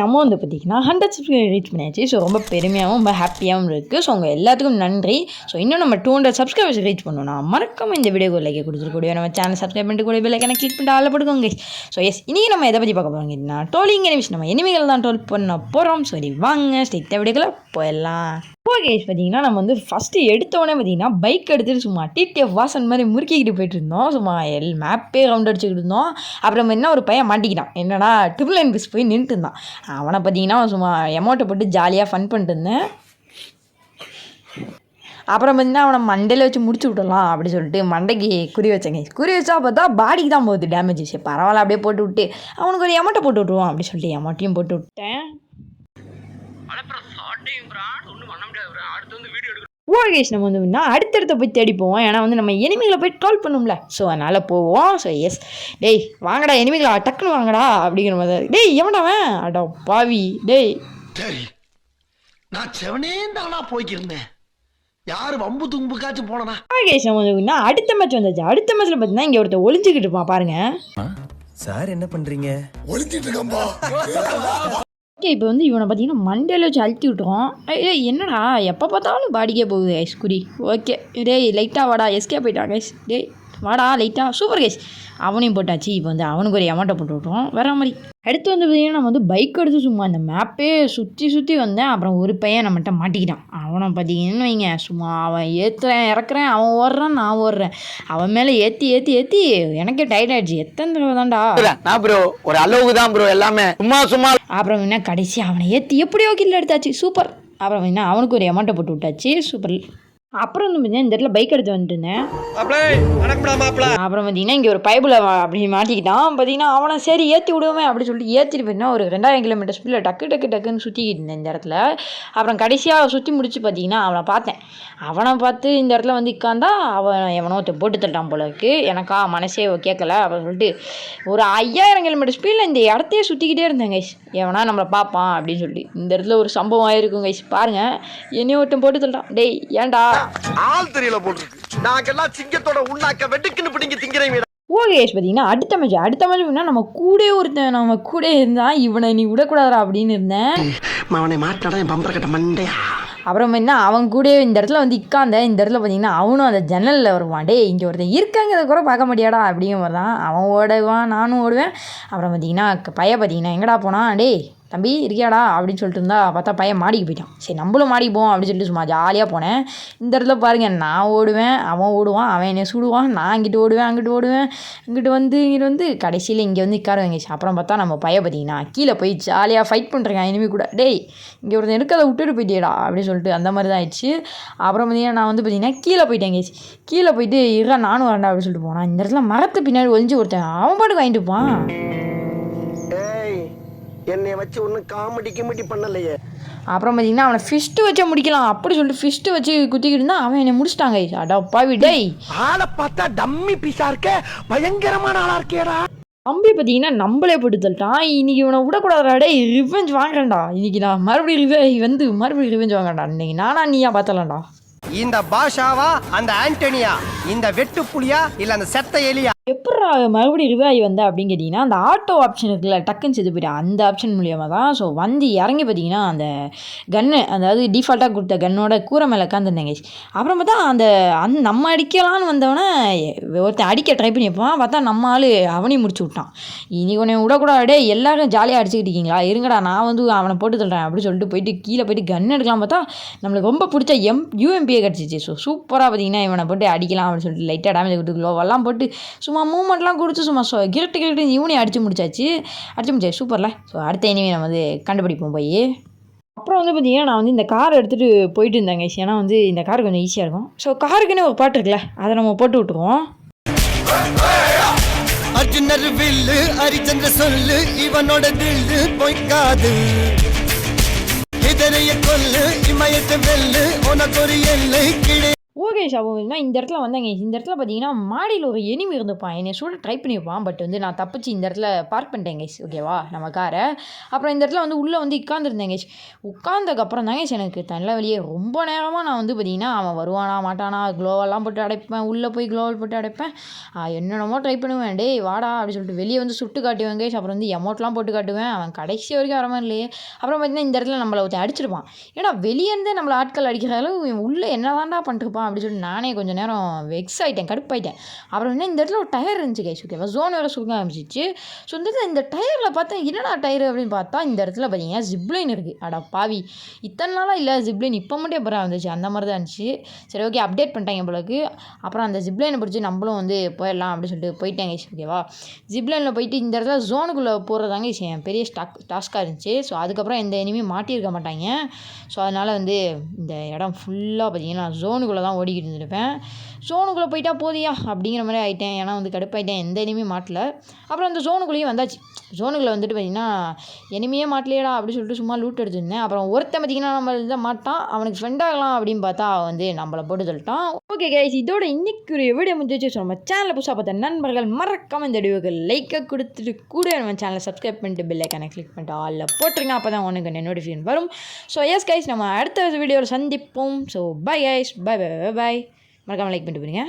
நம்ம வந்து பார்த்திங்கன்னா 100 சப்ஸ்கிரைபர் ரீச் பண்ணியாச்சு. ஸோ ரொம்ப பெருமையாகவும் ரொம்ப ஹாப்பியாகவும் இருக்குது. ஸோ உங்கள் எல்லாத்துக்கும் நன்றி. ஸோ இன்னும் நம்ம 200 சப்ஸ்கிரைபர்ஸ் ரீச் பண்ணோம்னா மறக்காம இந்த வீடியோக்கு லைக் கொடுத்துருக்கூடிய நம்ம சேனல் சப்ஸ்கிரைப் பண்ணிட்டு கூட பெல் ஐகானை கிளிக் பண்ணிட்டு ஆள போட்டுக்கோங்க. ஸோ இன்றைக்கி நம்ம எதை பற்றி பார்க்க போகிறோம்னா டோலிங் எனிமிஸ், நம்ம எனிமிகள் தான் டோல் பண்ண போகிறோம். சரி வாங்க ஸ்ட்ரிக்டாக வீடியோக்குள்ள போயிடலாம். கேஸ் பார்த்தீங்கன்னா நம்ம வந்து ஃபஸ்ட்டு எடுத்தோடனே பார்த்தீங்கன்னா பைக் எடுத்துகிட்டு சும்மா டிடிஎஃப் வாசன் மாதிரி முறுக்கிக்கிட்டு போயிட்டு இருந்தோம். சும்மா மேப்பே ரவுண்ட் அடிச்சுக்கிட்டு இருந்தோம். அப்புறம் என்ன ஒரு பையன் மாட்டிக்கிட்டான். என்னடா ட்ரிபிள் லைன் பஸ் போய் நின்றுட்டு இருந்தான். அவனை பார்த்தீங்கன்னா சும்மா எமௌண்ட்டை போட்டு ஜாலியாக ஃபன் பண்ணிட்டு இருந்தேன். அப்புறம் பார்த்தீங்கன்னா அவனை மண்டையில் வச்சு முடிச்சு விட்டலாம் அப்படி சொல்லிட்டு மண்டைக்கு குறி வச்சேங்க. குறி வச்சா பார்த்தா பாடிக்கு தான் போகுது டேமேஜ். சரி பரவாயில்ல அப்படியே போட்டு விட்டு அவனுக்கு ஒரு எமௌண்ட்டை போட்டு விட்ருவான் அப்படி சொல்லிட்டு எமௌண்ட்டையும் போட்டு விட்டேன். நம்ம வந்து அடுத்தடுத்த போய் தேடி போவோம். ஏன்னா வந்து நம்ம எனிமிகளை போய் ட்ரோல் பண்ணும்ல. ஸோ அதனால் போவோம். ஸோ எஸ் டேய் வாங்கடா எனிமிகளா டக்குன்னு வாங்கடா அப்படிங்கிற மாதிரி. டேய் எவன்டாவன் அடா பாவி. டேய் சரி நான் செவனே தானா போய்க்கிருந்தேன். யாரு வம்பு தும்புக்காச்சும் போனா நம்ம அடுத்த மேட்ச் வந்தாச்சு. அடுத்த மேட்ச்ல பார்த்தீங்கன்னா இங்கே ஒருத்தர் ஒளிஞ்சிக்கிட்டு இருப்பான் பாருங்க. சார் என்ன பண்றீங்க? ஒளிஞ்சிட்டு இருக்கம்பா. ஓகே இப்போ வந்து இவனை பார்த்தீங்கன்னா மண்டையில் வச்சு அழுத்தி விட்டுருவோம். என்னடா எப்போ பார்த்தாலும் பாடிக்கே போகுது கைஸ் குறி. ஓகே டேய் லைட்டாக வாடா எஸ்கே போயிட்டான் கைஸ். டேய் வாடா லைட்டாக சூப்பர் கைஸ். அவனையும் போட்டாச்சு. இப்போ வந்து அவனுக்கு ஒரு அமௌண்ட்டை போட்டு விட்டுருவோம் வேற மாதிரி. அடுத்து வந்து பார்த்தீங்கன்னா நம்ம வந்து பைக் எடுத்து சும்மா அந்த மேப்பே சுற்றி வந்தேன். அப்புறம் ஒரு பையன் நம்மகிட்ட மாட்டிக்கிட்டான். அவனை பார்த்தீங்கன்னு வைங்க சும்மா அவன் ஏற்றுறேன் இறக்குறேன், அவன் ஓடுறான் நான் ஓடுறேன். அவன் மேலே ஏற்றி எனக்கே டயர்ட் ஆகிடுச்சு. எத்தனை தடவை தான்டா ப்ரோ ஒரு அளவுக்கு தான் ப்ரோ எல்லாமே சும்மா. அப்புறம் என்ன கடைசி அவனை ஏற்றி எப்படியோ கில்ல எடுத்தாச்சு சூப்பர். அப்புறம் என்ன அவனுக்கு ஒரு அமௌண்ட்டை போட்டு விட்டாச்சு சூப்பர். அப்புறம் வந்து பார்த்தீங்கன்னா இந்த இடத்துல பைக் எடுத்து வந்துட்டு இருந்தேன். அப்புறம் பார்த்தீங்கன்னா இங்கே ஒரு பைப்பில் அப்படி மாட்டிக்கிட்டான். பார்த்தீங்கன்னா அவனை சரி ஏற்றி விடுவேன் அப்படி சொல்லிட்டு ஏற்றிட்டு போயிட்டா ஒரு 2000 கிலோமீட்டர் ஸ்பீடில் டக்குன்னு சுற்றிக்கிட்டு இருந்தேன் இந்த இடத்துல. அப்புறம் கடைசியாக சுற்றி முடிச்சு பார்த்தீங்கன்னா அவனை பார்த்தேன். அவனை பார்த்து இந்த இடத்துல வந்து உட்காந்தா அவன் எவனோ போட்டு தட்டான் போல இருக்கு. எனக்கா மனசே கேட்கல அப்படின்னு சொல்லிட்டு ஒரு 5000 கிலோமீட்டர் ஸ்பீடில் இந்த இடத்தையே சுற்றிக்கிட்டே இருந்தேன் கைஸ். எவனா நம்மளை பார்ப்பான் அப்படின்னு சொல்லிட்டு. இந்த இடத்துல ஒரு சம்பவம் ஆயிருக்கும் கைஸ் பாருங்கள். என்னையும் ஒருத்தன் போட்டு தட்டான். டேய் ஏன்டா ஆள் தெரியல போட்டுருக்கு. நாங்கெல்லாம் சிங்கத்தோட உண்ணாக்க வெட்டுக்குன்னு பிடிங்க திங்கிறீங்க. ஓகேஷ் பார்த்தீங்கன்னா அடுத்த மேட்ச் நம்ம ஒருத்தன் நம்ம கூட இருந்தான். இவனை நீ விடக்கூடாதா அப்படின்னு இருந்தேன். அவனை மாட்டாடா என் பம்பர கட்ட மண்டையா. அப்புறம் என்ன அவன் கூட இந்த இடத்துல வந்து இந்த இடத்துல பார்த்தீங்கன்னா அவனும் அந்த ஜன்னலில் வருவான். டே இங்கே ஒருத்தன் இருக்காங்கிறத கூட பார்க்க முடியாடா அப்படிங்கிற மாதிரி தான் அவன் ஓடுவான் நானும் ஓடுவேன். அப்புறம் பார்த்தீங்கன்னா பார்த்தீங்கன்னா எங்கடா போனான். டே தம்பி இருக்கியாடா அப்படின்னு சொல்லிட்டு இருந்தா பார்த்தா பையன் மாடிக்கு போயிட்டான். சரி நம்மளும் மாடிக்கு போவோம் அப்படின்னு சொல்லிட்டு சும்மா ஜாலியாக போனேன். இந்த இடத்துல பாருங்கள் நான் ஓடுவேன் அவன் ஓடுவான். அவன் என்னை சுடுவான். நான் இங்கிட்டு ஓடுவேன் இங்கிட்டு வந்து கடைசியில் இங்கே வந்து உட்காருவாங்க. அப்புறம் பார்த்தா நம்ம பையன் பார்த்தீங்கன்னா கீழே போய் ஜாலியாக ஃபைட் பண்ணுறேன் இனிமே கூட. டேய் இங்கே ஒருத்தன் இருக்கதை விட்டுட்டு போயிட்டேடா அப்படின்னு சொல்லிட்டு அந்த மாதிரி தான் ஆயிடுச்சு. அப்புறம் பார்த்தீங்கன்னா நான் வந்து பார்த்தீங்கன்னா கீழே போயிட்டு இருக்கா நானும் வரண்டா அப்படின்னு சொல்லிட்டு போனான். இந்த இடத்துல மரத்து பின்னாடி ஒழிஞ்சு ஒருத்தன் அவன் பாட்டுக்கு வாங்கிட்டு இருப்பான். என்னை வச்சு ஒன்றும் காமெடி பண்ணலையே. அப்புறம் பார்த்தீங்கன்னா அவனை ஃபிஸ்ட்டு வச்சா முடிக்கலாம் அப்படி சொல்லிட்டு ஃபிஸ்ட்டு வச்சு குத்திக்கிட்டு இருந்தான். அவன் என்னை முடிச்சிட்டாங்க. அடா பாவி. டேய் ஆளை பார்த்தா டம்மி பீஸா இருக்க, பயங்கரமான ஆளா இருக்கேடா. தம்பி பார்த்தீங்கன்னா நம்மளே போட்டு தள்ளிட்டான். இன்னைக்கு இவனை விடக்கூடாதா. டேய் ரிவெஞ்ச் வாங்குறேன்டா. இன்னைக்கு நான் மறுபடியும் ரிவெஞ்ச் வாங்கடா. இன்னைக்கு நானா நீயா பார்த்தலாம்டா. இந்த பாஷாவா அந்த ஆண்டனியா, இந்த வெட்டு புலியா இல்ல அந்த செத்த எலியா? எப்படா மறுபடியும் ரிவைவ் வந்தேன் அப்படின்னு கேட்டிங்கன்னா அந்த ஆட்டோ ஆப்ஷன் இருக்குல்ல டக்குன்னு செத்து போயிட்டேன். அந்த ஆப்ஷன் மூலியமாக தான். ஸோ வந்து இறங்கி பார்த்தீங்கன்னா அந்த கன்னு அதாவது டிஃபால்ட்டாக கொடுத்த கன்னோட கூரை மேலே உட்காந்துருந்தேங்க. அப்புறம் பார்த்தா நம்ம அடிக்கலான்னு வந்தவனை ஒருத்தன் அடிக்க ட்ரை பண்ணி வைப்பான். பார்த்தா நம்ம ஆள் அவனையும் முடிச்சு விட்டான். இனி உன்னை விடக்கூடாது. எல்லாரும் ஜாலியாக அடிச்சுக்கிட்டு இருக்கீங்களா இருங்கடா நான் வந்து அவனை போட்டு தள்ளுறேன் அப்படின்னு சொல்லிட்டு போயிட்டு கீழே போயிட்டு கன் எடுக்கலாம். பார்த்தா நம்மளுக்கு ரொம்ப பிடிச்ச UMP கிடச்சிச்சு. ஸோ சூப்பராக பார்த்தீங்கன்னா இவனை போட்டு அடிக்கலாம் அப்படின்னு சொல்லிட்டு லைட்டாக டேமேஜ் கொடுத்து க்ளோவெல்லாம் போட்டு சும்மா மூவ்மெண்ட்லாம் கொடுத்து சும்மா கிரட்டு இவனையும் அடிச்சு முடிச்சாச்சு சூப்பரில். ஸோ அடுத்த இனிமே நம்ம வந்து கண்டுபிடிப்போம் போய். அப்புறம் வந்து பார்த்தீங்கன்னா நான் வந்து இந்த கார் எடுத்துகிட்டு போயிட்டு இருந்தேங்க. ஏன்னா வந்து இந்த கார் கொஞ்சம் ஈஸியாக இருக்கும். ஸோ காருக்குன்னு ஒரு பாட்டு இருக்குல்ல அதை நம்ம போட்டு விட்டுருவோம். அர்ஜுனர் வில்லு ஹரிச்சந்திர சொல்லு இவனோட தில்லு பொய்க்காது இதனைய கொல்லு இமயத்தை வெல்லு உனக்கு ஒரு எல்லை கிடையாது. கைஸ் அப்போ இந்த இடத்துல வந்தாங்க. இந்த இடத்துல பார்த்தீங்கன்னா மாடியில் ஒரு எனிமி இருந்துப்பான். என்னை சுட ட்ரை பண்ணியிருப்பான். பட் வந்து நான் தப்பிச்சு இந்த இடத்துல பார்க் பண்ணிட்டேன் கைஸ். ஓகேவா நம்ம காரை. அப்புறம் இந்த இடத்துல வந்து உள்ளே வந்து உட்காந்துருந்தேன் கைஸ். உட்காந்ததுக்கப்புறம் தாங்க எனக்கு தலை வலியே. ரொம்ப நேரமாக நான் வந்து பார்த்தீங்கன்னா அவன் வருவானா மாட்டானா க்ளோவெல்லாம் போட்டு அடைப்பேன். உள்ளே போய் க்ளோவல் போட்டு அடைப்பேன். என்னென்னமோ ட்ரை பண்ணுவேன். டேய் வாடா அப்படின்னு சொல்லிட்டு வெளியே வந்து சுட்டு காட்டுவேன் கைஸ். அப்புறம் வந்து எமௌண்ட்லாம் போட்டு காட்டுவேன். அவன் கடைசி வரைக்கும் வர மாதிரி இல்லையே. அப்புறம் பார்த்தீங்கன்னா இந்த இடத்துல நம்மளை ஒருத்தன் அடிச்சிருப்பான். ஏன்னா வெளியேருந்தே நம்மளை ஆட்கள் அடிக்கிற அளவு உள்ளே என்ன தாண்டா பண்ணிருப்பான் அப்படின்னு சொல்லிட்டு நானே கொஞ்சம் நேரம் வெக்ஸ் ஆகிட்டேன், கடுப்பாயிட்டேன். அப்புறம் வந்து இந்த இடத்துல ஒரு டயர் இருந்துச்சு கைஸ். ஓகேவா ஜோன் வேறு சுருங்க ஆரம்பிச்சிச்சு. ஸோ இந்த டயரில் பார்த்தா என்னடா டயர் அப்படின்னு பார்த்தா இந்த இடத்துல பார்த்தீங்கன்னா ஜிப்லைன் இருக்குது. அடா பாவி, இத்தனை நாளாக இல்லை ஜிப்லைன் இப்போ மட்டும் எப்போ வந்துச்சு அந்த மாதிரி தான் இருந்துச்சு. சரி ஓகே அப்டேட் பண்ணிட்டாங்க போலக்கு. அப்புறம் அந்த ஜிப்லைனை பிடிச்சி நம்மளும் வந்து போயிடலாம் அப்படின்னு சொல்லிட்டு போயிட்டேன் கைஸ். ஓகேவா ஜிப்லைனில் போயிட்டு இந்த இடத்துல ஜோனுக்குள்ளே போகிறதாங்க என் பெரிய டாஸ்க்காக இருந்துச்சு. ஸோ அதுக்கப்புறம் எந்த இனிமே மாட்டியிருக்க மாட்டாங்க. ஸோ அதனால் வந்து இந்த இடம் ஃபுல்லாக பார்த்தீங்கன்னா ஜோனுக்குள்ளே தான் ஓடிக்கிட்டு இருந்திருப்பேன். ஜோனுக்குள்ளே போயிட்டா போதியா அப்படிங்கிற மாதிரி ஆகிட்டேன். ஏன்னா வந்து கடுப்பாயிட்டேன், எந்த இனிமே மாட்டல. அப்புறம் அந்த ஜோனுக்குள்ளேயும் வந்தாச்சு. ஜோனுக்குள்ளே வந்துட்டு பார்த்தீங்கன்னா இனிமையே மாட்டலையடா அப்படின்னு சொல்லிட்டு சும்மா லூட் எடுத்துருந்தேன். அப்புறம் ஒருத்தன் பார்த்தீங்கன்னா நம்ம தான் மாட்டான். அவனுக்கு ஃப்ரெண்ட் ஆகலாம் அப்படின்னு பார்த்தா அவன் வந்து நம்மளை போட்டு சொல்லிட்டான். ஓகே கைஸ், இதோட இன்னைக்கு ஒரு வீடியோ முடிஞ்சிச்சு. ஸோ நம்ம சேனலை புதுசாக பார்த்த நண்பர்கள் மறக்காம இந்த வீடியோக்கு லைக்கை கொடுத்துட்டு கூட நம்ம சேனலை சப்ஸ்கிரைப் பண்ணிட்டு பெல் ஐக்கானை கிளிக் பண்ணிட்டு ஆல்ல போட்டுருங்க. அப்போ தான் உனக்கு நோட்டிஃபிகேஷன் வரும். ஸோ எஸ் கைஸ், நம்ம அடுத்த வீடியோவில் சந்திப்போம். So bye guys, bye bye bye. மறக்காமல் லைக் பண்ணிட்டு போறீங்க.